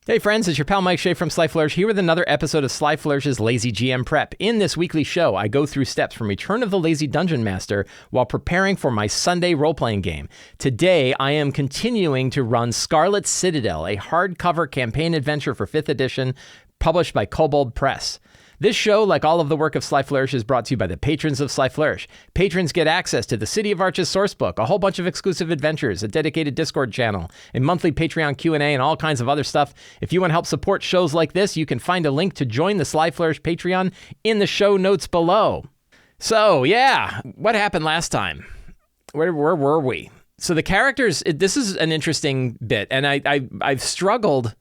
Hey friends, it's your pal Mike Shea from Sly Flourish here with another episode of Sly Flourish's Lazy GM Prep. In this weekly show, I go through steps from Return of the Lazy Dungeon Master while preparing for my Sunday role-playing game. Today, I am continuing to run Scarlet Citadel, a hardcover campaign adventure for 5th edition, published by Kobold Press. This show, like all of the work of Sly Flourish, is brought to you by the patrons of Sly Flourish. Patrons get access to the City of Arches sourcebook, a whole bunch of exclusive adventures, a dedicated Discord channel, a monthly Patreon Q&A, and all kinds of other stuff. If you want to help support shows like this, you can find a link to join the Sly Flourish Patreon in the show notes below. So, yeah, what happened last time? Where were we? So the characters, this is an interesting bit, and I've struggled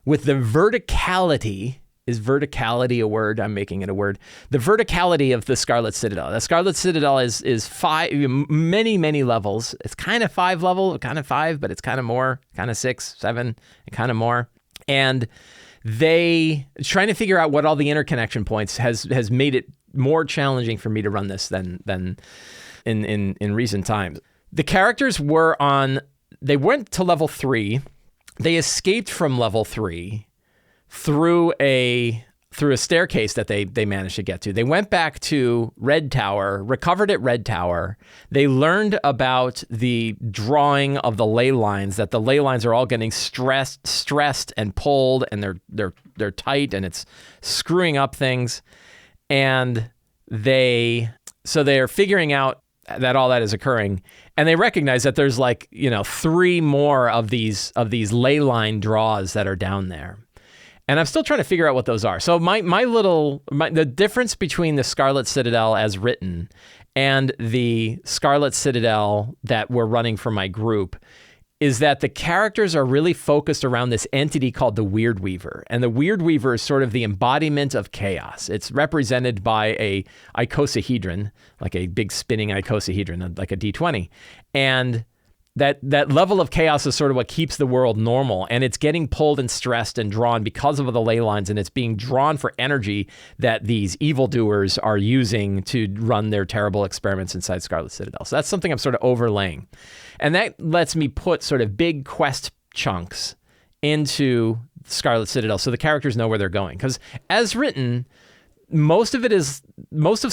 with the verticality. Is verticality a word? I'm making it a word. The verticality of the Scarlet Citadel. The Scarlet Citadel is many levels. It's kind of 5 level, kind of 5, but it's kind of more, kind of 6, 7, and kind of more. And they trying to figure out what all the interconnection points has made it more challenging for me to run this than in recent times. The characters they went to level 3. They escaped from level 3. Through a staircase that they managed to get to. They went back to Red Tower, recovered at Red Tower. They learned about the drawing of the ley lines, that the ley lines are all getting stressed and pulled, and they're tight, and it's screwing up things. And they're figuring out that all that is occurring, and they recognize that there's 3 more of these ley line draws that are down there. And I'm still trying to figure out what those are. So the difference between the Scarlet Citadel as written and the Scarlet Citadel that we're running for my group is that the characters are really focused around this entity called the Weird Weaver. And the Weird Weaver is sort of the embodiment of chaos. It's represented by a icosahedron, like a big spinning icosahedron, like a D20. And that level of chaos is sort of what keeps the world normal, and it's getting pulled and stressed and drawn because of the ley lines, and it's being drawn for energy that these evildoers are using to run their terrible experiments inside Scarlet Citadel. So that's something I'm sort of overlaying. And that lets me put sort of big quest chunks into Scarlet Citadel so the characters know where they're going. Because as written, most of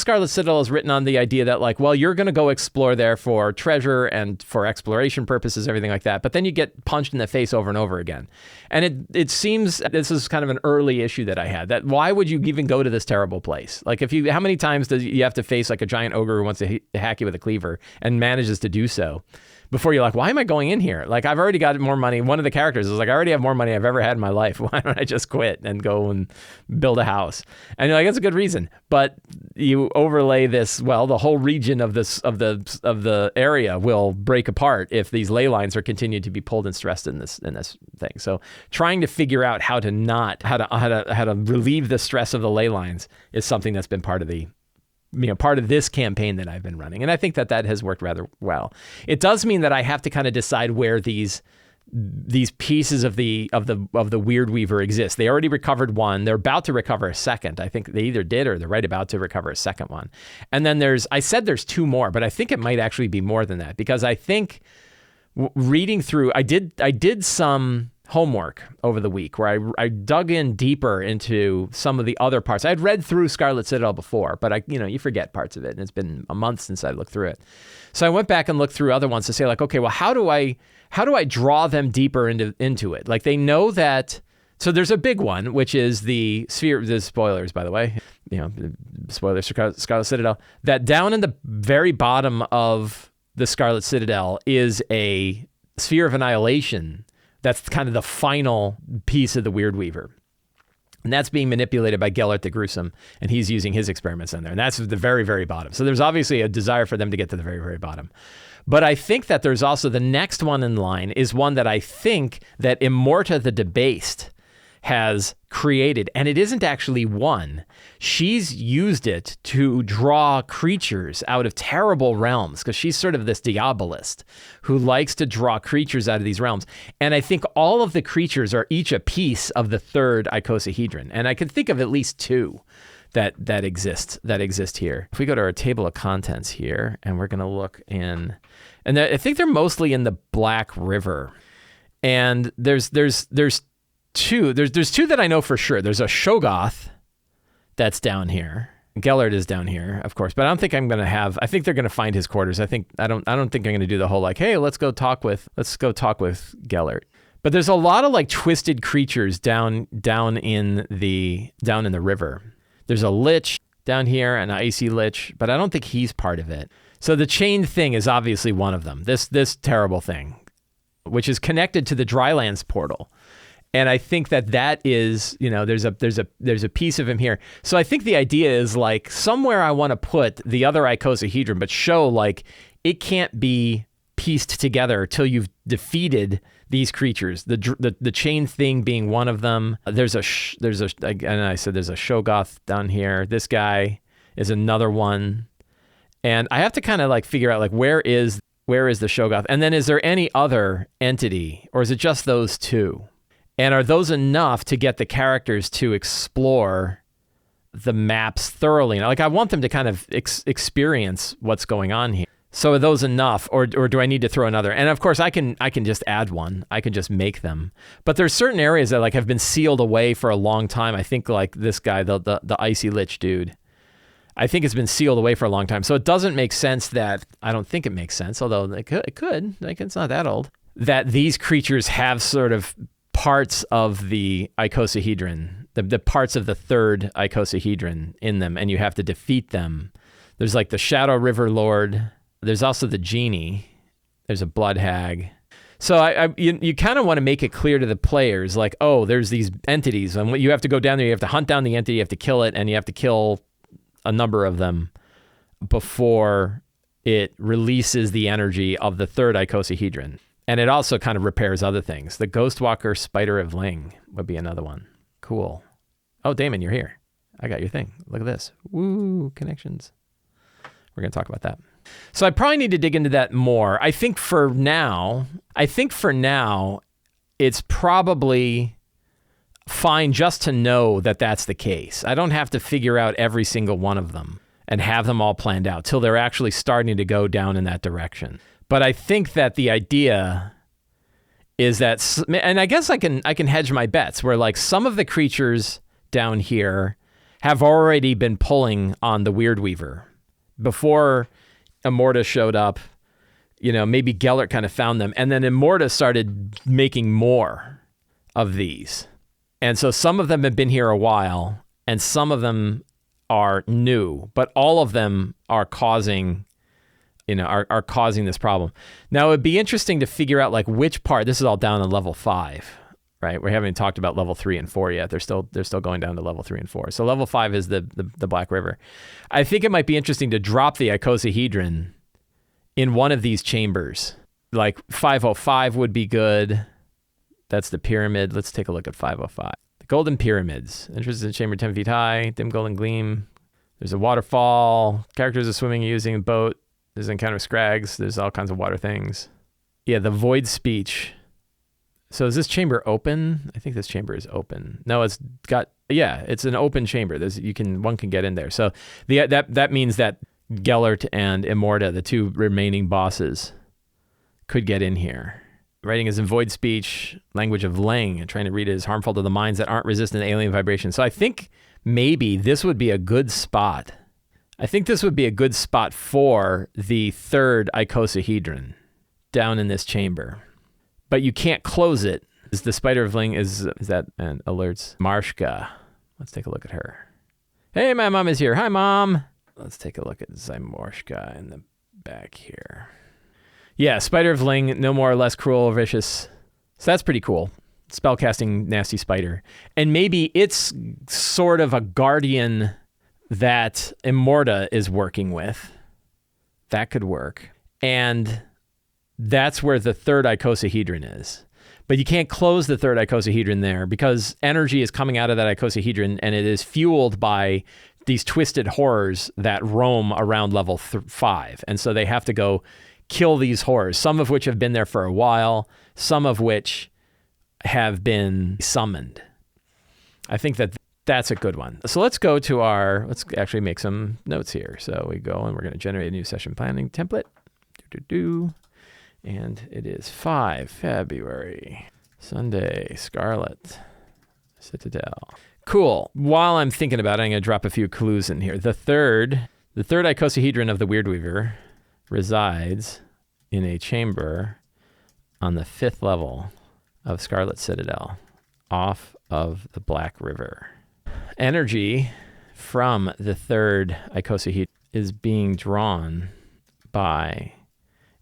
Scarlet Citadel is written on the idea that you're going to go explore there for treasure and for exploration purposes, everything like that. But then you get punched in the face over and over again. And it seems this is kind of an early issue that I had, that why would you even go to this terrible place? How many times do you have to face a giant ogre who wants to hack you with a cleaver and manages to do so before you're like, why am I going in here? I've already got more money. One of the characters is I already have more money I've ever had in my life. Why don't I just quit and go and build a house? And you're like, that's a good reason. But you overlay this, the whole region of the area will break apart if these ley lines are continued to be pulled and stressed in this thing. So trying to figure out how to relieve the stress of the ley lines is something that's been part of this campaign that I've been running. And I think that has worked rather well. It does mean that I have to kind of decide where these pieces of the Weird Weaver exist. They already recovered one. They're about to recover a second. I think they either did or they're right about to recover a second one. And then I said there's 2 more, but I think it might actually be more than that, because I think reading through, I did some homework over the week where I dug in deeper into some of the other parts. I'd read through Scarlet Citadel before, but you forget parts of it, and it's been a month since I looked through it. So I went back and looked through other ones to say okay, well, how do I draw them deeper into it? They know that. So there's a big one, which is the sphere. The spoilers, by the way, spoilers for Scarlet Citadel. That down in the very bottom of the Scarlet Citadel is a sphere of annihilation. That's kind of the final piece of the Weird Weaver. And that's being manipulated by Gellert the Gruesome, and he's using his experiments in there. And that's at the very, very bottom. So there's obviously a desire for them to get to the very, very bottom. But I think that there's also the next one in line is one that I think that Immorta the Debased has created, and it isn't actually one. She's used it to draw creatures out of terrible realms, because she's sort of this diabolist who likes to draw creatures out of these realms. And I think all of the creatures are each a piece of the 3rd icosahedron, and I can think of at least 2 that exist here. If we go to our table of contents here, and we're going to look in, and I think they're mostly in the Black River, and there's two. There's two that I know for sure. There's a Shoggoth that's down here. Gellert is down here, of course, but I don't think I'm gonna have. I think they're gonna find his quarters. I don't think I'm gonna do the whole like, hey, let's go talk with Gellert. But there's a lot of like twisted creatures down in the river. There's a lich down here, an icy lich, but I don't think he's part of it. So the chain thing is obviously one of them. This terrible thing, which is connected to the Drylands portal. And I think that is, there's a piece of him here. So I think the idea is like somewhere I want to put the other icosahedron, but show like it can't be pieced together till you've defeated these creatures. The chain thing being one of them. There's a Shoggoth down here. This guy is another one. And I have to kind of like figure out like where is the Shoggoth? And then is there any other entity, or is it just those two? And are those enough to get the characters to explore the maps thoroughly? Like I want them to kind of experience what's going on here. So are those enough, or do I need to throw another? And of course I can just add one. I can just make them. But there's certain areas that like have been sealed away for a long time. I think like this guy, the icy lich dude. I think it's been sealed away for a long time. So it doesn't make sense that, I don't think it makes sense, although it could, like it's not that old, that these creatures have sort of parts of the icosahedron, the parts of the third icosahedron in them, and you have to defeat them. There's like the Shadow River Lord. There's also the genie. There's a blood hag. So you kind of want to make it clear to the players, like, oh, there's these entities, and you have to go down there, you have to hunt down the entity, you have to kill it, and you have to kill a number of them before it releases the energy of the third icosahedron. And it also kind of repairs other things. The Ghostwalker Spider of Ling would be another one. Cool. Oh, Damon, you're here. I got your thing. Look at this. Woo, connections. We're going to talk about that. So I probably need to dig into that more. I think for now, it's probably fine just to know that that's the case. I don't have to figure out every single one of them and have them all planned out till they're actually starting to go down in that direction. But I think that the idea is that, and I guess I can hedge my bets where like some of the creatures down here have already been pulling on the Weird Weaver before Immorta showed up. Maybe Gellert kind of found them, and then Immorta started making more of these. And so some of them have been here a while, and some of them are new, but all of them are causing this problem. Now, it'd be interesting to figure out like which part. This is all down on level 5, right? We haven't even talked about level 3 and 4 yet. They're still going down to level 3 and 4. So level 5 is the Black River. I think it might be interesting to drop the icosahedron in one of these chambers. Like 505 would be good. That's the pyramid. Let's take a look at 505. The Golden Pyramids. Entrance in chamber 10 feet high. Dim golden gleam. There's a waterfall. Characters are swimming using a boat. There's an encounter with scrags. There's all kinds of water things. Yeah, the Void Speech. So is this chamber open? I think this chamber is open. No, it's an open chamber. One can get in there. So that means that Gellert and Immorta, the two remaining bosses, could get in here. Writing is in Void Speech, language of Ling, and trying to read it is harmful to the minds that aren't resistant to alien vibration. So I think maybe this would be a good spot. I think this would be a good spot for the third icosahedron down in this chamber. But you can't close it. The Spider of Ling is that and alerts Marshka. Let's take a look at her. Hey, my mom is here. Hi, Mom. Let's take a look at Zymorshka in the back here. Yeah, Spider of Ling, no more or less cruel or vicious. So that's pretty cool. Spellcasting nasty spider. And maybe it's sort of a guardian that Immorta is working with. That could work. And that's where the third icosahedron is. But you can't close the third icosahedron there because energy is coming out of that icosahedron and it is fueled by these twisted horrors that roam around level 5. And so they have to go kill these horrors, some of which have been there for a while, some of which have been summoned. I think that's a good one. So let's actually make some notes here. So we go and we're going to generate a new session planning template. And it is 5 February, Sunday, Scarlet Citadel. Cool. While I'm thinking about it, I'm going to drop a few clues in here. The third icosahedron of the Weird Weaver resides in a chamber on the 5th level of Scarlet Citadel, off of the Black River. Energy from the third icosahedron is being drawn by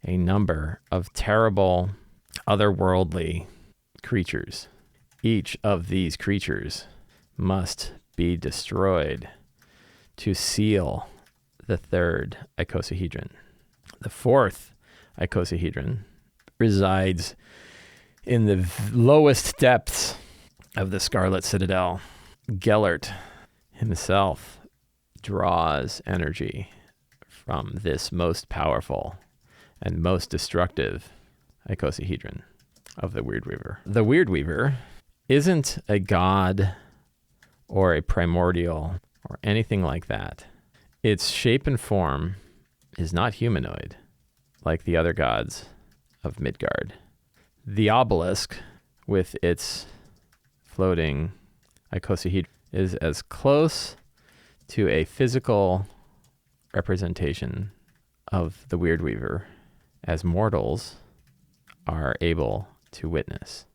a number of terrible, otherworldly creatures. Each of these creatures must be destroyed to seal the third icosahedron. The fourth icosahedron resides in the lowest depths of the Scarlet Citadel. Gellert himself draws energy from this most powerful and most destructive icosahedron of the Weird Weaver. The Weird Weaver isn't a god or a primordial or anything like that. Its shape and form is not humanoid like the other gods of Midgard. The obelisk, with its floating icosahedron, is as close to a physical representation of the Weird Weaver as mortals are able to witness.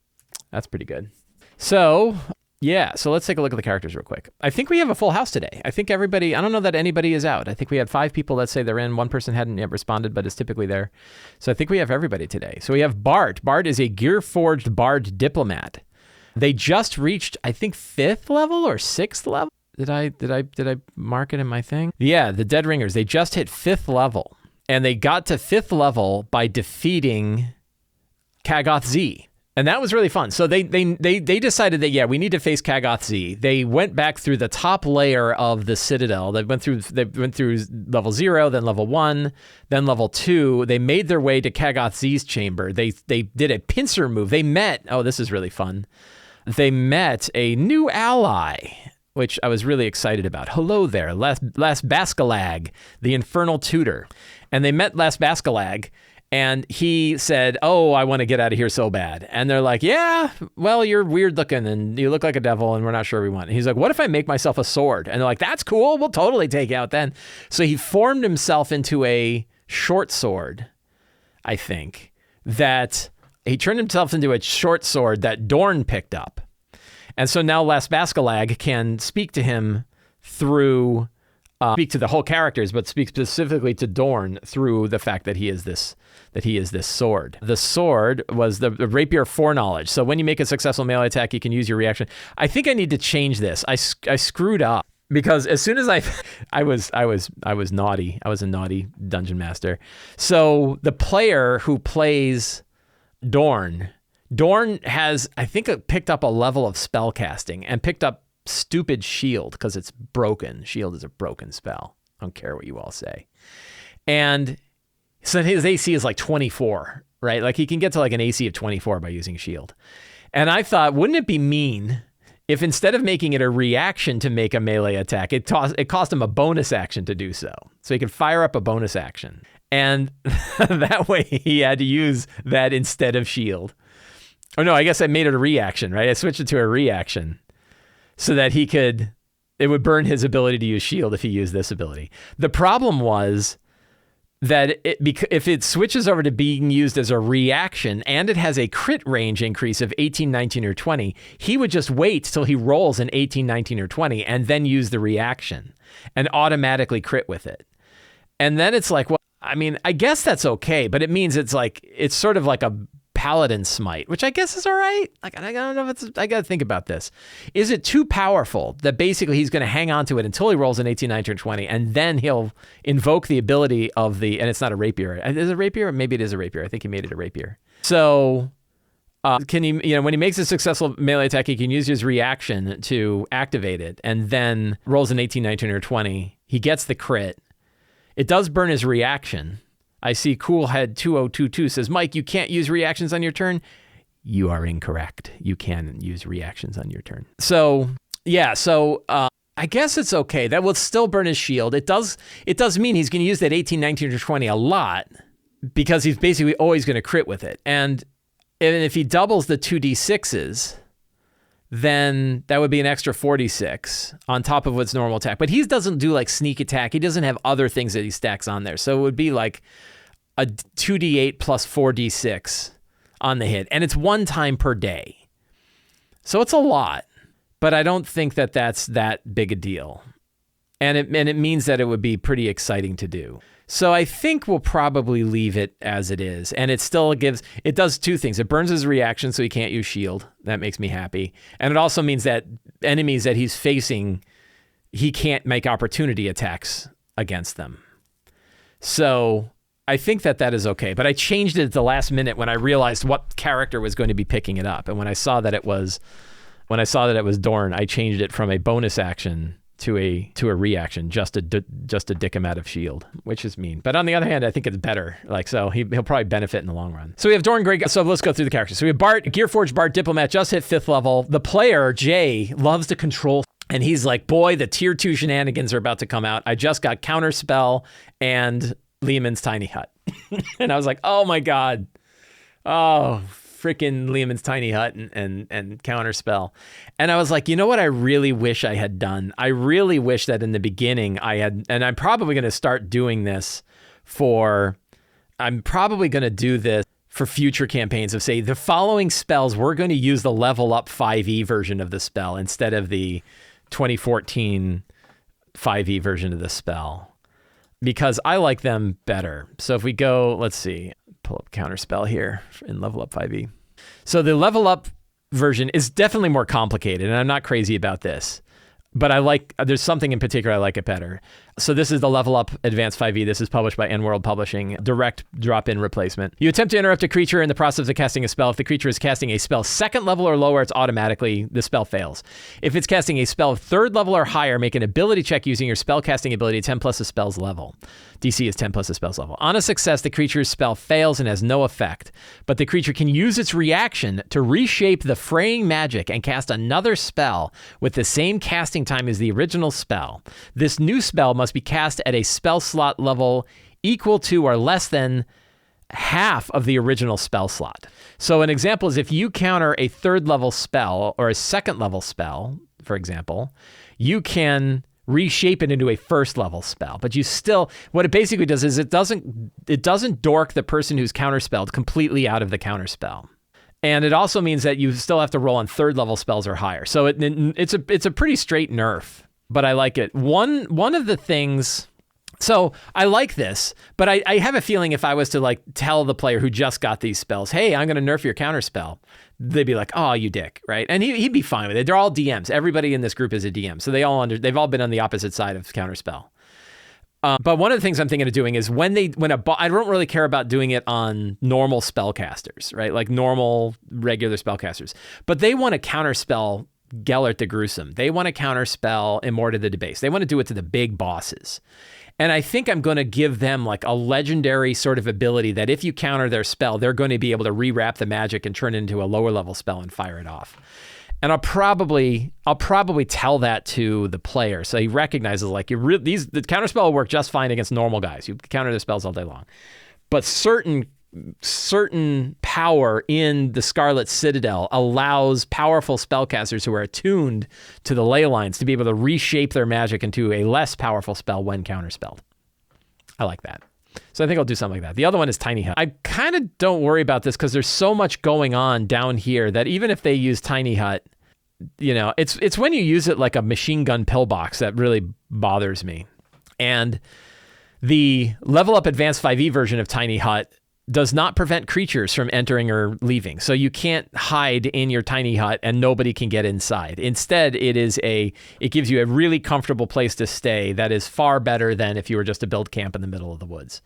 That's pretty good. So let's take a look at the characters real quick. I think we have a full house today. I think everybody, I don't know that anybody is out. I think we had 5 people that say they're in. One person hadn't yet responded, but is typically there. So I think we have everybody today. So we have Bart. Bart is a gear-forged bard diplomat. They just reached, I think, 5th level or 6th level. Did I mark it in my thing? Yeah, the Dead Ringers. They just hit 5th level. And they got to 5th level by defeating Kagoth Z. And that was really fun. So they decided that, yeah, we need to face Kagoth Z. They went back through the top layer of the Citadel. They went through level 0, then level 1, then level 2. They made their way to Kagoth Z's chamber. They did a pincer move. They met, oh, this is really fun. They met a new ally, which I was really excited about. Hello there, Las Baskalag, the Infernal Tutor. And they met Las Baskalag, and he said, oh, I want to get out of here so bad. And they're like, yeah, well, you're weird looking and you look like a devil and we're not sure we want it. He's like, what if I make myself a sword? And they're like, that's cool. We'll totally take you out then. So he formed himself into a short sword, I think, that he turned himself into a short sword that Dorn picked up. And so now Las Baskalag can speak to him through, speak to the whole characters, but speak specifically to Dorn through the fact that he is this sword. The sword was the rapier foreknowledge. So when you make a successful melee attack, you can use your reaction. I think I need to change this. I screwed up because as soon as I was naughty. I was a naughty dungeon master. So the player who plays Dorn has, I think, picked up a level of spell casting and picked up stupid shield because it's broken. Shield is a broken spell. I don't care what you all say. And so his AC is like 24, right? Like he can get to like an AC of 24 by using shield. And I thought, wouldn't it be mean if instead of making it a reaction to make a melee attack, it cost him a bonus action to do so. So he could fire up a bonus action. And that way he had to use that instead of shield. Oh no, I guess I made it a reaction, right? I switched it to a reaction so that it would burn his ability to use shield if he used this ability. The problem was that if it switches over to being used as a reaction and it has a crit range increase of 18, 19, or 20, he would just wait till he rolls an 18, 19, or 20 and then use the reaction and automatically crit with it. And then it's like, well, I mean, I guess that's okay, but it means it's sort of like a Paladin Smite, which I guess is all right. Like, I don't know if I got to think about this. Is it too powerful that basically he's going to hang on to it until he rolls an 18, 19, or 20, and then he'll invoke the ability of and it's not a rapier. Is it a rapier? Maybe it is a rapier. I think he made it a rapier. So can he, when he makes a successful melee attack, he can use his reaction to activate it and then rolls an 18, 19, or 20. He gets the crit. It does burn his reaction. I see Coolhead 2022 says, Mike, you can't use reactions on your turn. You are incorrect. You can use reactions on your turn. So, yeah, I guess it's okay. That will still burn his shield. It does mean he's going to use that 18, 19, or 20 a lot because he's basically always going to crit with it. And if he doubles the 2d6s, then that would be an extra 46 on top of what's normal attack. But he doesn't do like sneak attack. He doesn't have other things that he stacks on there. So it would be like a 2d8 plus 4d6 on the hit. And it's one time per day. So it's a lot, but I don't think that that's that big a deal. And it means that it would be pretty exciting to do. So I think we'll probably leave it as it is. And it still it does two things. It burns his reaction so he can't use shield. That makes me happy. And it also means that enemies that he's facing, he can't make opportunity attacks against them. So I think that is okay. But I changed it at the last minute when I realized what character was going to be picking it up. And when I saw that it was Dorn, I changed it from a bonus action to a reaction, just to dick him out of shield, which is mean. But on the other hand, I think it's better. So he'll probably benefit in the long run. So we have Dorn, Greg. So let's go through the characters. So we have Bart, Gearforged Bart, Diplomat, just hit 5th level. The player, Jay, loves to control, and he's like, boy, the tier 2 shenanigans are about to come out. I just got Counterspell and Lehman's Tiny Hut. And I was like, oh my God. Oh, freaking Lehman's Tiny Hut and Counterspell. And I was like, you know what I really wish I had done? I really wish that in the beginning I had, and I'm probably going to start doing this for future campaigns of, say, the following spells, we're going to use the level up 5e version of the spell instead of the 2014 5e version of the spell, because I like them better. So if we go, let's see, pull up Counterspell here in level up 5e. So the level up version is definitely more complicated, and I'm not crazy about this, but there's something in particular I like it better. So this is the level up advanced 5e. This is published by N-World Publishing, direct drop-in replacement. You attempt to interrupt a creature in the process of casting a spell. If the creature is casting a spell 2nd level or lower, the spell fails. If it's casting a spell 3rd level or higher, make an ability check using your spell casting ability 10 plus the spell's level. DC is 10 plus the spell's level. On a success, the creature's spell fails and has no effect, but the creature can use its reaction to reshape the fraying magic and cast another spell with the same casting time as the original spell. This new spell must be cast at a spell slot level equal to or less than half of the original spell slot. So an example is if you counter a 3rd level spell or a 2nd level spell, for example, you can reshape it into a 1st level spell. But you still, what it basically does is it doesn't dork the person who's counterspelled completely out of the counterspell. And it also means that you still have to roll on 3rd level spells or higher. So it's a pretty straight nerf, but I like it. One of the things, so I like this, but I have a feeling if I was to tell the player who just got these spells, hey, I'm going to nerf your counterspell, they'd be like, oh, you dick, right? And he'd be fine with it. They're all DMs. Everybody in this group is a DM. So they've all been on the opposite side of counterspell. But one of the things I'm thinking of doing is I don't really care about doing it on normal spellcasters, right? Like normal, regular spellcasters. But they want to counterspell Gellert the Gruesome. They want to counterspell Immorta the Debased. They want to do it to the big bosses. And I think I'm going to give them a legendary sort of ability that if you counter their spell, they're going to be able to rewrap the magic and turn it into a lower level spell and fire it off. And I'll probably tell that to the player so he recognizes the counterspell will work just fine against normal guys. You counter their spells all day long, but certain power in the Scarlet Citadel allows powerful spellcasters who are attuned to the ley lines to be able to reshape their magic into a less powerful spell when counterspelled. I like that. So I think I'll do something like that. The other one is Tiny Hut. I kind of don't worry about this because there's so much going on down here that even if they use Tiny Hut, it's when you use it like a machine gun pillbox that really bothers me. And the level up advanced 5e version of Tiny Hut does not prevent creatures from entering or leaving. So you can't hide in your tiny hut and nobody can get inside. Instead, it gives you a really comfortable place to stay that is far better than if you were just to build camp in the middle of the woods.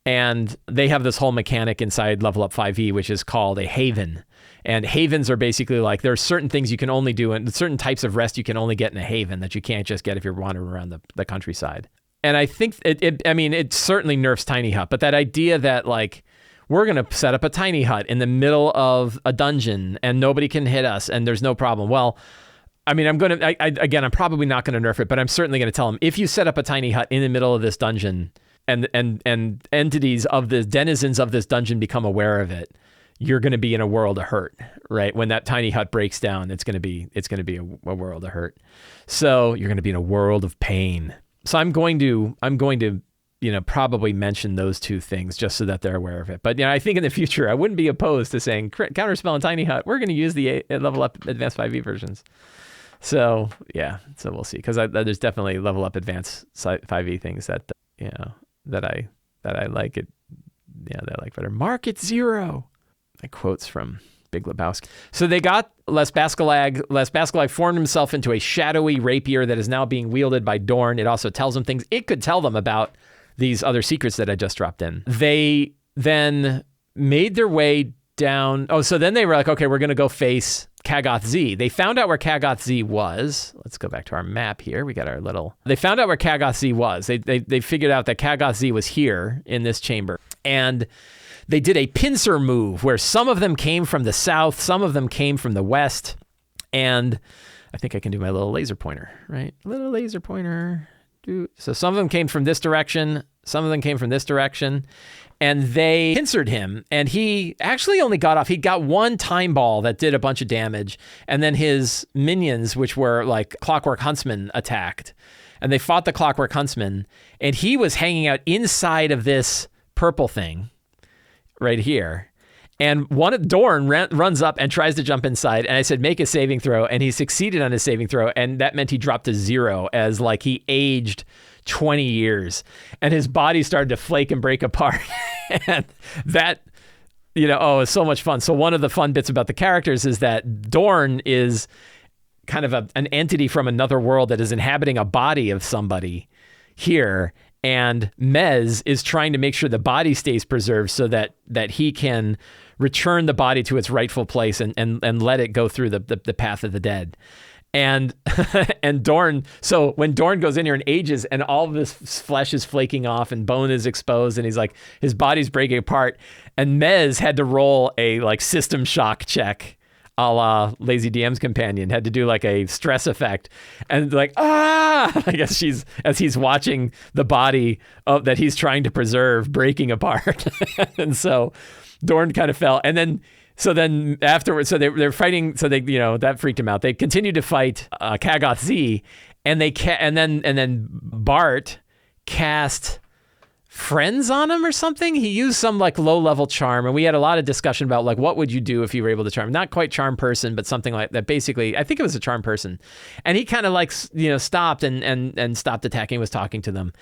And they have this whole mechanic inside Level Up 5e, which is called a haven. And havens are basically there are certain things you can only do and certain types of rest you can only get in a haven that you can't just get if you're wandering around the countryside. And I think it certainly nerfs Tiny Hut, but that idea that we're going to set up a tiny hut in the middle of a dungeon and nobody can hit us and there's no problem. Well, I'm probably not going to nerf it, but I'm certainly going to tell them if you set up a tiny hut in the middle of this dungeon and entities of the denizens of this dungeon become aware of it, you're going to be in a world of hurt, right? When that tiny hut breaks down, it's going to be a world of hurt. So you're going to be in a world of pain. So I'm going to probably mention those two things just so that they're aware of it. But I think in the future, I wouldn't be opposed to saying Counterspell and Tiny Hut. We're going to use the level up advanced 5e versions. So yeah, so we'll see, because there's definitely level up advanced 5e things that I like it. Yeah, that I like better. Market Zero. Like quotes from Big Lebowski. So they got Les Bascalag. Les Bascalag formed himself into a shadowy rapier that is now being wielded by Dorn. It also tells them things. It could tell them about these other secrets that I just dropped in. They then made their way down. Oh, so then they were like, okay, we're going to go face Kaggoth Z. They found out where Kaggoth Z was. Let's go back to our map here. We got our little... They found out where Kaggoth Z was. They figured out that Kaggoth Z was here in this chamber. And they did a pincer move where some of them came from the south, some of them came from the west. And I think I can do my little laser pointer, right? Little laser pointer. So some of them came from this direction, some of them came from this direction, and they pincered him, and he actually only got off. He got one time ball that did a bunch of damage, and then his minions, which were like Clockwork Huntsmen, attacked, and they fought the Clockwork Huntsman, and he was hanging out inside of this purple thing right here. And Dorn runs up and tries to jump inside. And I said, make a saving throw. And he succeeded on his saving throw. And that meant he dropped to 0, as like he aged 20 years. And his body started to flake and break apart. And that, it's so much fun. So one of the fun bits about the characters is that Dorn is kind of an entity from another world that is inhabiting a body of somebody here. And Mez is trying to make sure the body stays preserved so that he can return the body to its rightful place and let it go through the path of the dead. And Dorn, so when Dorn goes in here and ages and all of his flesh is flaking off and bone is exposed and he's like, his body's breaking apart, and Mez had to roll a like system shock check a la Lazy DM's companion, had to do like a stress effect, and like, I guess as he's watching the body that he's trying to preserve breaking apart. And so Dorn kind of fell. And then afterwards, so they're fighting. So they, that freaked him out. They continued to fight Kaggoth Z, and then Bart cast Friends on him or something. He used some like low level charm, and we had a lot of discussion about like, what would you do if you were able to charm? Not quite charm person, but something like that. Basically, I think it was a charm person. And he kind of like, stopped and stopped attacking, was talking to them.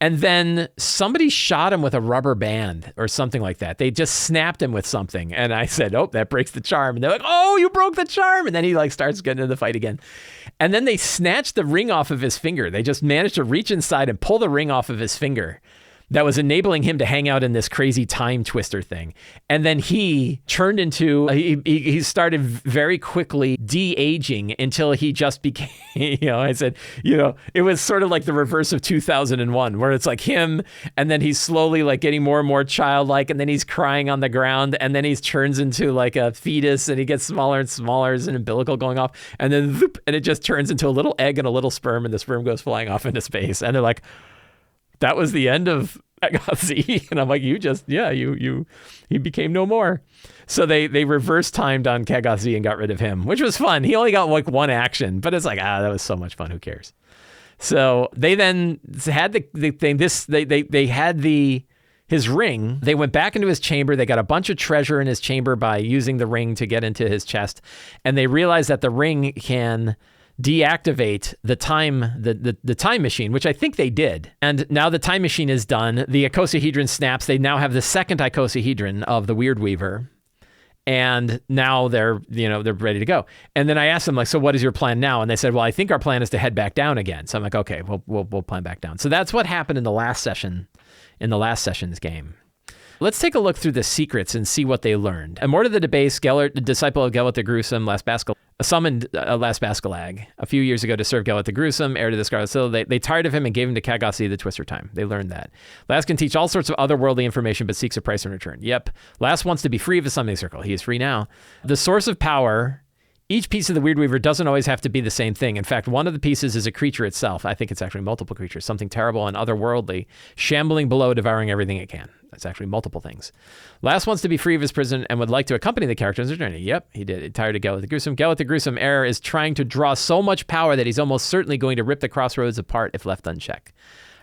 And then somebody shot him with a rubber band or something like that. They just snapped him with something. And I said, oh, that breaks the charm. And they're like, oh, you broke the charm. And then he like starts getting into the fight again. And then they snatched the ring off of his finger. They just managed to reach inside and pull the ring off of his finger that was enabling him to hang out in this crazy time twister thing. And then he turned into, he started very quickly de-aging until he just became, I said, it was sort of like the reverse of 2001, where it's like him, and then he's slowly like getting more and more childlike, and then he's crying on the ground, and then he turns into like a fetus, and he gets smaller and smaller, there's an umbilical going off, and then zoop, and it just turns into a little egg and a little sperm, and the sperm goes flying off into space. And they're like, that was the end of Kaggoth Z. And I'm like, he became no more. So they reverse timed on Kaggoth Z and got rid of him, which was fun. He only got like one action, but it's like, that was so much fun. Who cares? So they then had the thing, they had his ring. They went back into his chamber. They got a bunch of treasure in his chamber by using the ring to get into his chest. And they realized that the ring can deactivate the time machine, which I think they did. And now the time machine is done. The icosahedron snaps. They now have the second icosahedron of the Weird Weaver. And now they're ready to go. And then I asked them, like, so what is your plan now? And they said, well, I think our plan is to head back down again. So I'm like, okay, we'll plan back down. So that's what happened in the last session's game. Let's take a look through the secrets and see what they learned. Immortal to the Debased, Gellert, the disciple of Gellert the Gruesome, summoned Las Bascalag a few years ago to serve Gellert the Gruesome, heir to the Scarlet Citadel. They tired of him and gave him to Kaggoth Z, the Twister Time. They learned that. Las can teach all sorts of otherworldly information, but seeks a price in return. Yep. Las wants to be free of the summoning circle. He is free now. The source of power each piece of the Weird Weaver doesn't always have to be the same thing. In fact, one of the pieces is a creature itself. I think it's actually multiple creatures, something terrible and otherworldly, shambling below, devouring everything it can. That's actually multiple things. Last wants to be free of his prison and would like to accompany the character on his journey. Yep, he did. Tired of Geleth the Gruesome. Geleth the Gruesome heir is trying to draw so much power that he's almost certainly going to rip the crossroads apart if left unchecked.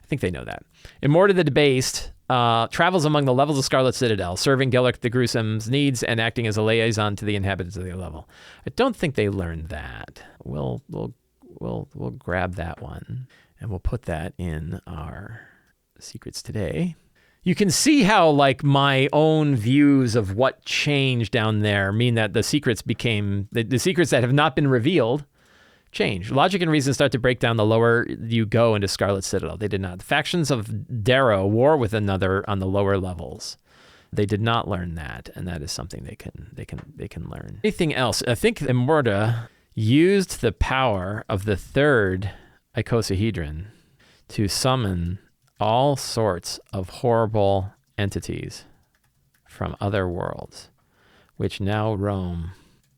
I think they know that. Immorta the Debased travels among the levels of Scarlet Citadel, serving Geleth the Gruesome's needs and acting as a liaison to the inhabitants of the level. I don't think they learned that. We'll grab that one and we'll put that in our secrets today. You can see how like my own views of what changed down there mean that the secrets became the secrets that have not been revealed change. Logic and reason start to break down the lower you go into Scarlet Citadel. They did not. The factions of Darrow war with another on the lower levels. They did not learn that, and that is something they can learn. Anything else? I think Immorta used the power of the third icosahedron to summon all sorts of horrible entities from other worlds, which now roam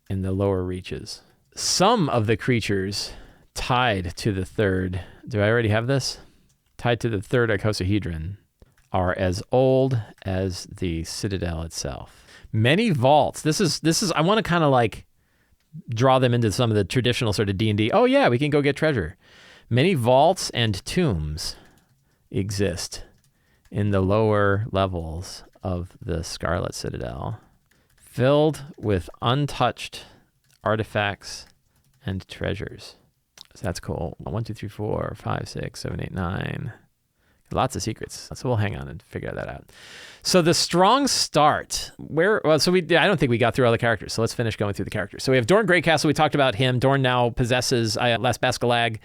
in the lower reaches. Some of the creatures tied to the third, do I already have this? Tied to the third icosahedron are as old as the Citadel itself. Many vaults. This is I want to kind of like draw them into some of the traditional sort of D&D. Oh yeah, we can go get treasure. Many vaults and tombs exist in the lower levels of the Scarlet Citadel, filled with untouched artifacts and treasures. So that's cool. 1, 2, 3, 4, 5, 6, 7, 8, 9. Lots of secrets. So we'll hang on and figure that out. So the strong start. I don't think we got through all the characters. So let's finish going through the characters. So we have Dorn Greycastle. We talked about him. Dorn now possesses Las Bascalag,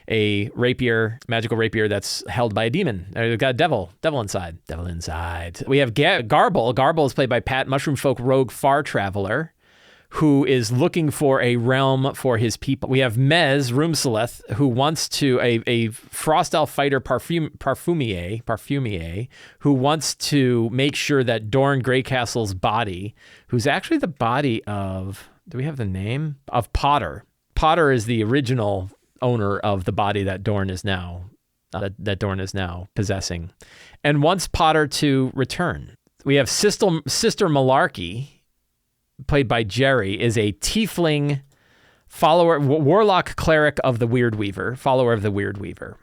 a rapier, magical rapier that's held by a demon. We've got a devil inside. We have Garble. Garble is played by Pat, Mushroom Folk Rogue Far Traveler, who is looking for a realm for his people. We have Mez Roomseleth, who wants to, a Frost Elf fighter parfumier, who wants to make sure that Dorn Greycastle's body, who's actually the body of, do we have the name? Of Potter. Potter is the original owner of the body that Dorn is now, possessing, and wants Potter to return. We have Sister Malarkey, played by Jerry, is a tiefling follower, warlock cleric of the Weird Weaver, follower of the Weird Weaver,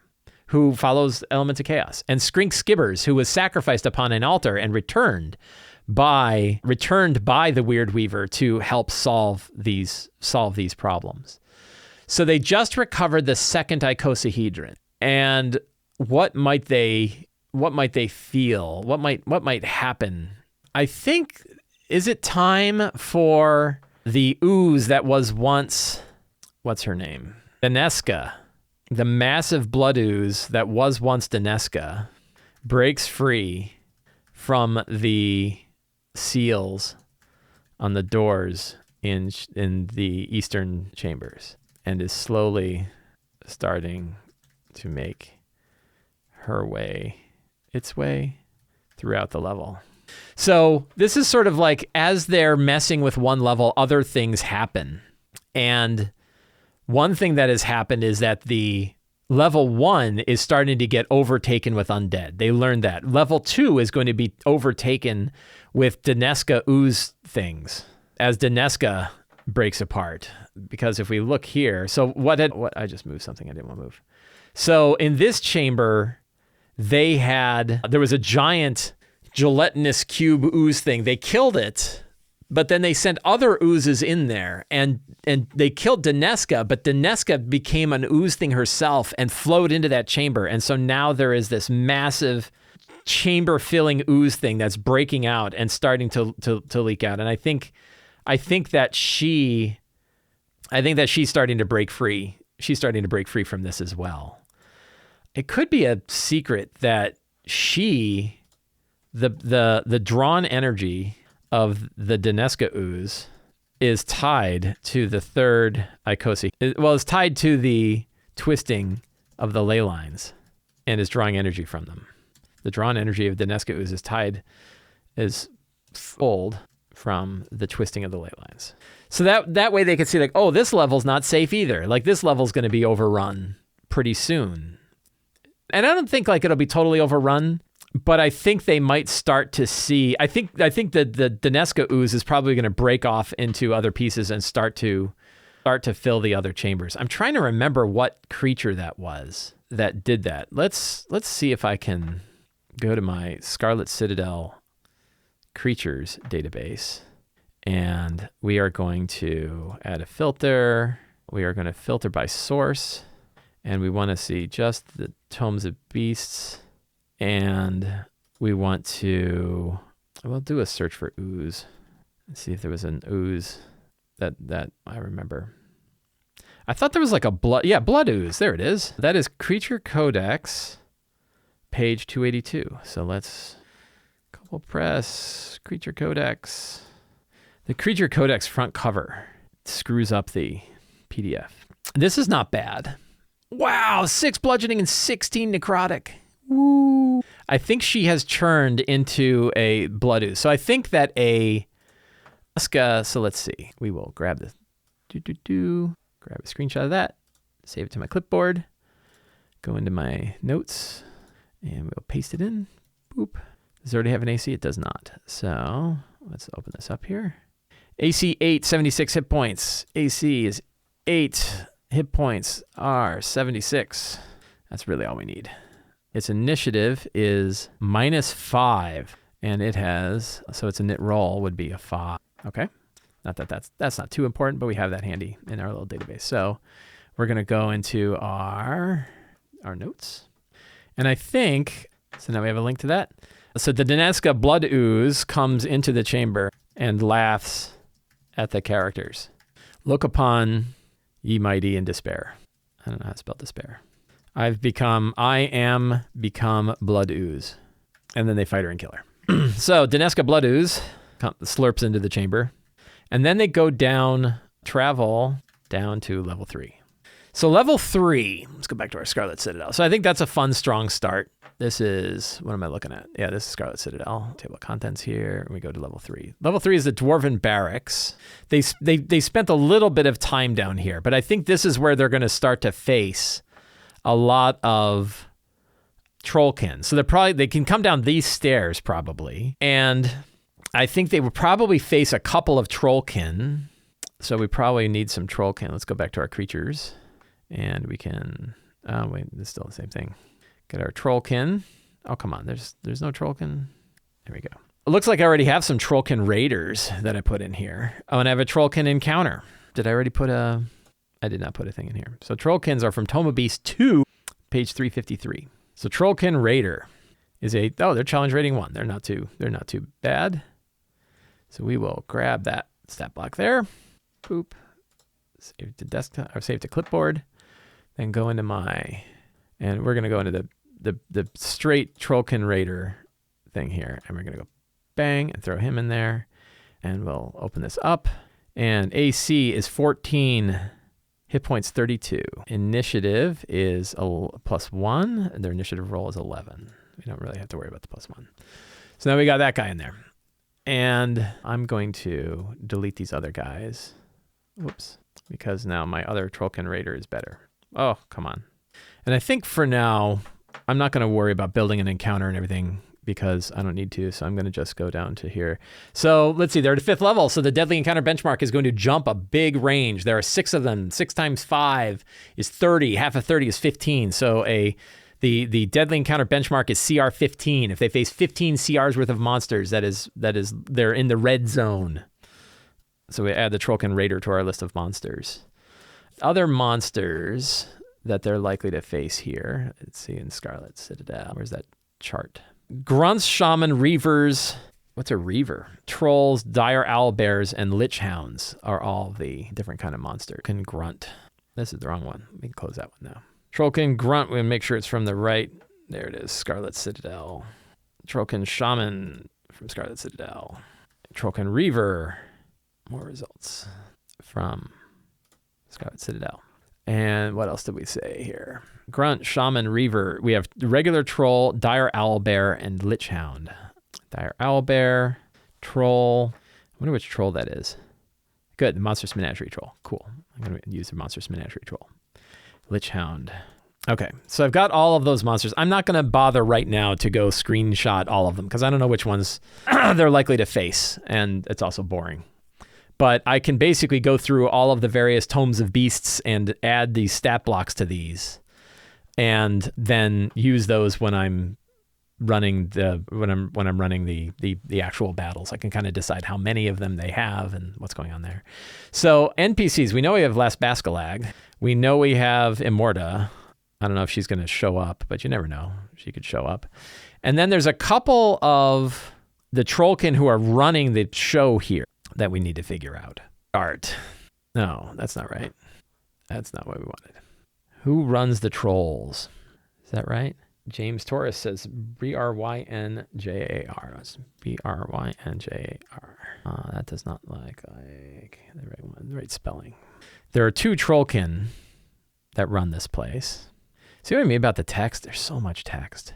who follows elements of chaos. And Skrink Skibbers, who was sacrificed upon an altar and returned by the Weird Weaver to help solve these problems. So they just recovered the second icosahedron. And what might they feel? What might happen? I think, is it time for the ooze that was once, what's her name? Daneska. The massive blood ooze that was once Daneska breaks free from the seals on the doors in the eastern chambers and is slowly starting to make its way throughout the level. So this is sort of like, as they're messing with one level, other things happen. And one thing that has happened is that the level 1 is starting to get overtaken with undead. They learned that. Level 2 is going to be overtaken with Daneska ooze things as Daneska breaks apart. Because if we look here, I just moved something I didn't want to move. So in this chamber, there was a giant gelatinous cube ooze thing. They killed it, but then they sent other oozes in there, and they killed Daneska, but Daneska became an ooze thing herself and flowed into that chamber. And so now there is this massive chamber-filling ooze thing that's breaking out and starting to leak out. And I think that she's starting to break free. She's starting to break free from this as well. It could be a secret that the drawn energy of the Daneska ooze is tied to the third icosahedron. Well, it's tied to the twisting of the ley lines and is drawing energy from them. The drawn energy of Daneska ooze is pulled from the twisting of the ley lines. So that way they could see like, oh, this level's not safe either. Like this level's going to be overrun pretty soon. And I don't think like it'll be totally overrun, but I think they might start to see, I think that the Dineska ooze is probably going to break off into other pieces and start to fill the other chambers. I'm trying to remember what creature that was that did that. Let's see if I can go to my Scarlet Citadel creatures database, and we are going to add a filter. We are going to filter by source, and we want to see just the Tomes of Beasts, and we want to, we'll do a search for ooze and see if there was an ooze that I remember. I thought there was like a blood ooze. There it is. That is Creature Codex, page 282. So let's Kobold Press, Creature Codex. The Creature Codex front cover screws up the PDF. This is not bad. Wow, 6 bludgeoning and 16 necrotic. Woo. I think she has churned into a blood ooze. So I think that so let's see. We will grab this. Grab a screenshot of that. Save it to my clipboard. Go into my notes. And we'll paste it in. Boop. Does it already have an AC? It does not. So let's open this up here. AC 8, 76 hit points. AC is 8. Hit points are 76. That's really all we need. Its initiative is -5. And it has, so its init roll would be a 5. Okay. Not that that's not too important, but we have that handy in our little database. So we're going to go into our notes. And I think, so now we have a link to that. So the Dineska blood ooze comes into the chamber and laughs at the characters. Look upon ye mighty in despair. I don't know how to spell despair. I am become blood ooze. And then they fight her and kill her. So Dineska blood ooze slurps into the chamber. And then they go travel down to level 3. So level 3, let's go back to our Scarlet Citadel. So I think that's a fun, strong start. This is, what am I looking at? Yeah, this is Scarlet Citadel. Table of contents here, and we go to level 3. Level 3 is the Dwarven Barracks. They spent a little bit of time down here, but I think this is where they're going to start to face a lot of Trollkin. So they can come down these stairs probably, and I think they would probably face a couple of Trollkin. So we probably need some Trollkin. Let's go back to our creatures. And we can, wait, it's still the same thing. Get our Trollkin. Oh, come on, there's no Trollkin. There we go. It looks like I already have some Trollkin Raiders that I put in here. Oh, and I have a Trollkin Encounter. Did I already put I did not put a thing in here. So Trollkins are from Tome of Beasts 2, page 353. So Trollkin Raider is they're challenge rating 1. They're not too bad. So we will grab that stat block there. Boop. Save to desktop or save to clipboard. Then go into and we're gonna go into the straight Trollkin Raider thing here, and we're gonna go bang and throw him in there, and we'll open this up. And AC is 14, hit points 32. Initiative is a +1, and their initiative roll is 11. We don't really have to worry about the +1. So now we got that guy in there, and I'm going to delete these other guys. Whoops, because now my other Trollkin Raider is better. Oh, come on. And I think for now, I'm not going to worry about building an encounter and everything because I don't need to. So I'm going to just go down to here. So let's see, they're at 5th level. So the deadly encounter benchmark is going to jump a big range. There are 6 of them. 6 times 5 is 30. Half of 30 is 15. So the deadly encounter benchmark is CR 15. If they face 15 CRs worth of monsters, they're in the red zone. So we add the Trollkin Raider to our list of monsters. Other monsters that they're likely to face here. Let's see, in Scarlet Citadel. Where's that chart? Grunts, Shaman, Reavers. What's a Reaver? Trolls, Dire Owlbears, and Lich Hounds are all the different kind of monster. Can Grunt. This is the wrong one. We can close that one now. Trollkin Grunt, we'll make sure it's from the right. There it is, Scarlet Citadel. Trollkin Shaman from Scarlet Citadel. Trollkin Reaver. More results from Scarlet Citadel. And what else did we say here? Grunt, Shaman, Reaver. We have regular Troll, Dire Owlbear, and Lich Hound. Dire Owlbear, Troll. wonder which troll that is. Good, the Monstrous Menagerie troll. Cool. I'm going to use the Monstrous Menagerie troll. Lich Hound. Okay, so I've got all of those monsters. I'm not going to bother right now to go screenshot all of them because I don't know which ones they're likely to face, and it's also boring. But I can basically go through all of the various tomes of beasts and add these stat blocks to these, and then use those when I'm running the actual battles. I can kind of decide how many of them they have and what's going on there. So NPCs, we know we have Las Bascalag. We know we have Immorta. I don't know if she's going to show up, but you never know. She could show up. And then there's a couple of the Trollkin who are running the show here that we need to figure out. Art. No, that's not right. That's not what we wanted. Who runs the trolls? Is that right? James Torres says Brynjar. That's Brynjar. That does not look like the right one, the right spelling. There are 2 Trollkin that run this place. See what I mean about the text? There's so much text.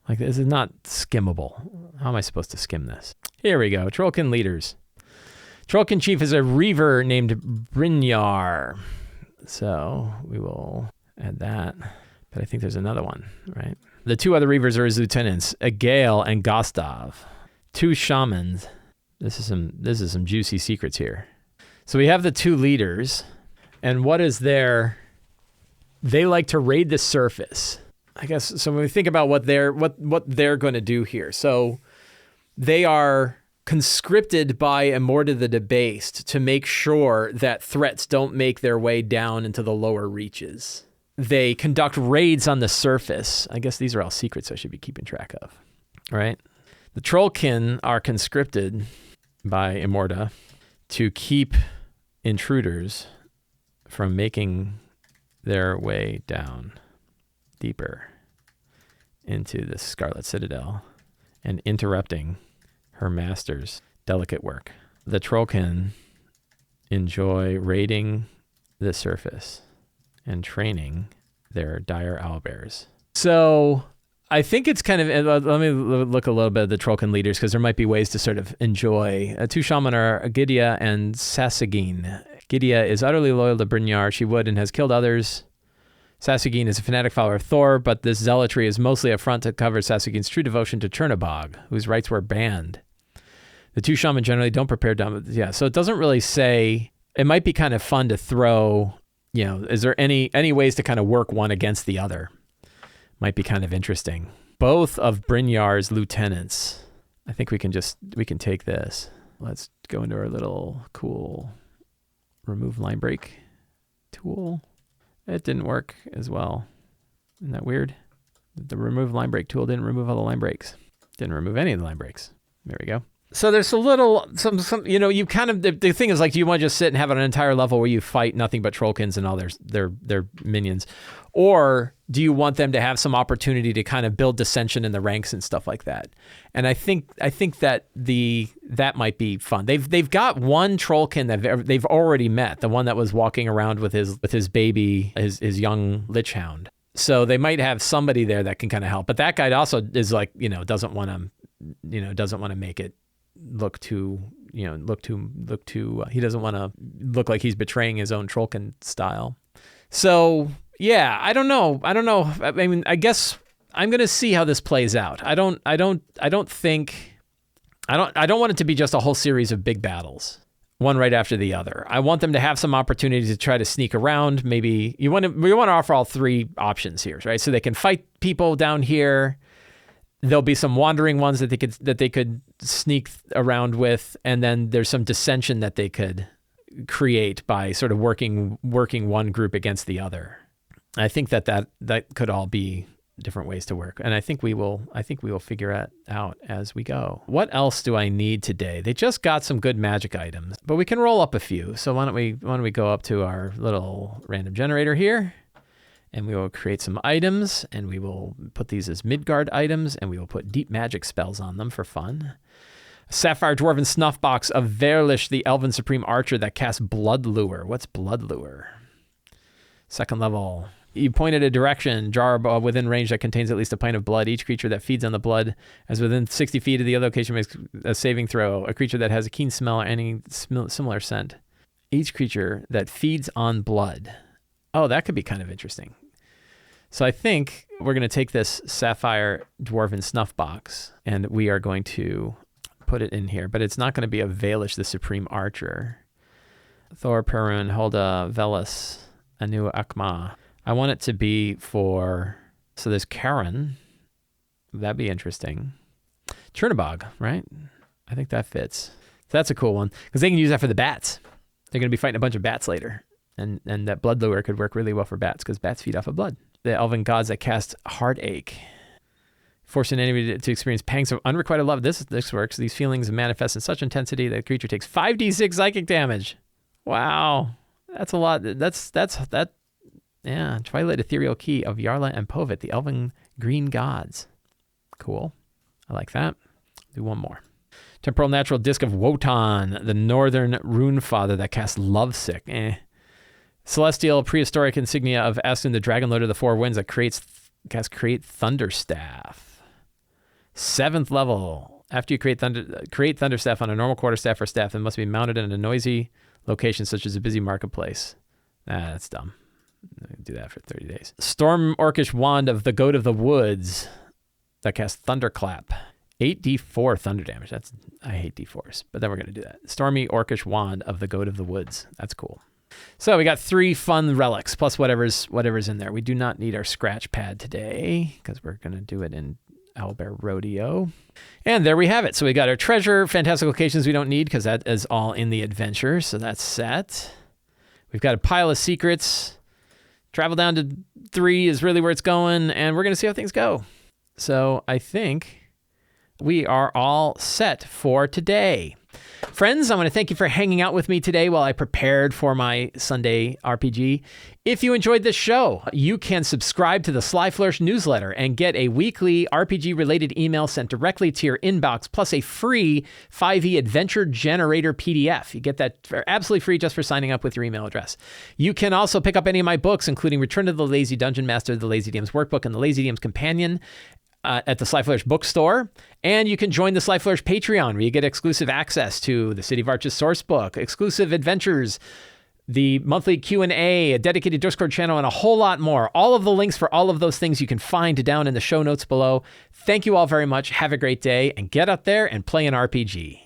Like, this is not skimmable. How am I supposed to skim this? Here we go. Trollkin leaders. Trollkin chief is a reaver named Brynjar. So we will add that. But I think there's another one, right? The 2 other reavers are his lieutenants, Egale and Gostav. 2 shamans. This is some juicy secrets here. So we have the 2 leaders, and what is their... They like to raid the surface. I guess, so when we think about what they're going to do here. So they are conscripted by Immorta the Debased to make sure that threats don't make their way down into the lower reaches. They conduct raids on the surface. I guess these are all secrets I should be keeping track of, right? The Trollkin are conscripted by Immorta to keep intruders from making their way down deeper into the Scarlet Citadel and interrupting her master's delicate work. The Trollkin enjoy raiding the surface and training their dire owlbears. So I think it's kind of, let me look a little bit at the Trollkin leaders because there might be ways to sort of enjoy. 2 shaman are Gydia and Sasagine. Gydia is utterly loyal to Brynjar. She would and has killed others. Sasagine is a fanatic follower of Thor, but this zealotry is mostly a front to cover Sasagine's true devotion to Chernobog, whose rites were banned. The 2 shaman generally don't prepare down. Yeah, so it doesn't really say. It might be kind of fun to throw, is there any ways to kind of work one against the other? Might be kind of interesting. Both of Brynjar's lieutenants. I think we can take this. Let's go into our little cool remove line break tool. It didn't work as well. Isn't that weird? The remove line break tool didn't remove all the line breaks. Didn't remove any of the line breaks. There we go. So there's you kind of, the thing is, like, do you want to just sit and have an entire level where you fight nothing but Trollkins and all their minions? Or do you want them to have some opportunity to kind of build dissension in the ranks and stuff like that? And I think that that might be fun. They've got one Trollkin that they've already met, the one that was walking around with his baby, his young Lich Hound. So they might have somebody there that can kind of help. But that guy also is like, doesn't want to make it look too he doesn't want to look like he's betraying his own Trollkin style. So yeah, I don't know. I mean, I guess I'm going to see how this plays out. I don't want it to be just a whole series of big battles, one right after the other. I want them to have some opportunity to try to sneak around. Maybe we want to offer all 3 options here, right? So they can fight people down here. There'll be some wandering ones that they could sneak around with, and then there's some dissension that they could create by sort of working one group against the other. I think that could all be different ways to work, and I think we will figure it out as we go. What else do I need today? They just got some good magic items, but we can roll up a few. So why don't we go up to our little random generator here? And we will create some items, and we will put these as Midgard items, and we will put deep magic spells on them for fun. A Sapphire Dwarven Snuff Box of Verlish, the Elven Supreme Archer that casts Blood Lure. What's Blood Lure? 2nd level You point at a direction, jar within range that contains at least a pint of blood. Each creature that feeds on the blood as within 60 feet of the other location makes a saving throw. A creature that has a keen smell or any similar scent. Each creature that feeds on blood. Oh, that could be kind of interesting. So I think we're going to take this Sapphire Dwarven Snuff Box, and we are going to put it in here. But it's not going to be a Valish, the Supreme Archer. Thor, Perun, Holda, Velis, Anu, Akma. I want it to be for... So there's Karen. That'd be interesting. Chernabog, right? I think that fits. So that's a cool one, because they can use that for the bats. They're going to be fighting a bunch of bats later. And that blood lure could work really well for bats, because bats feed off of blood. The elven gods that cast Heartache. Force an enemy to experience pangs of unrequited love. This works. These feelings manifest in such intensity that the creature takes 5d6 psychic damage. Wow. That's a lot. That. Yeah. Twilight Ethereal Key of Yarla and Povit, the elven green gods. Cool. I like that. Do one more. Temporal Natural Disc of Wotan, the northern rune father that casts Lovesick. Celestial Prehistoric Insignia of Astun, the Dragon Lord of the Four Winds that create Thunderstaff. 7th level. After you create Thunderstaff on a normal quarterstaff or staff, it must be mounted in a noisy location such as a busy marketplace. That's dumb. Do that for 30 days. Storm Orcish Wand of the Goat of the Woods that casts Thunderclap. 8d4 thunder damage. I hate d4s, but then we're going to do that. Stormy Orcish Wand of the Goat of the Woods. That's cool. So we got 3 fun relics plus whatever's in there. We do not need our scratch pad today because we're going to do it in Owlbear Rodeo. And there we have it. So we got our treasure, fantastic locations we don't need because that is all in the adventure. So that's set. We've got a pile of secrets. Travel down to 3 is really where it's going, and we're going to see how things go. So I think we are all set for today. Friends, I want to thank you for hanging out with me today while I prepared for my Sunday RPG. If you enjoyed this show, you can subscribe to the Sly Flourish newsletter and get a weekly RPG-related email sent directly to your inbox, plus a free 5e Adventure Generator PDF. You get that for absolutely free just for signing up with your email address. You can also pick up any of my books, including Return to the Lazy Dungeon Master, the Lazy DM's Workbook, and the Lazy DM's Companion, at the Sly Flourish bookstore. And you can join the Sly Flourish Patreon, where you get exclusive access to the City of Arches sourcebook, exclusive adventures, the monthly Q&A, a dedicated Discord channel, and a whole lot more. All of the links for all of those things you can find down in the show notes below. Thank you all very much. Have a great day, and get out there and play an RPG.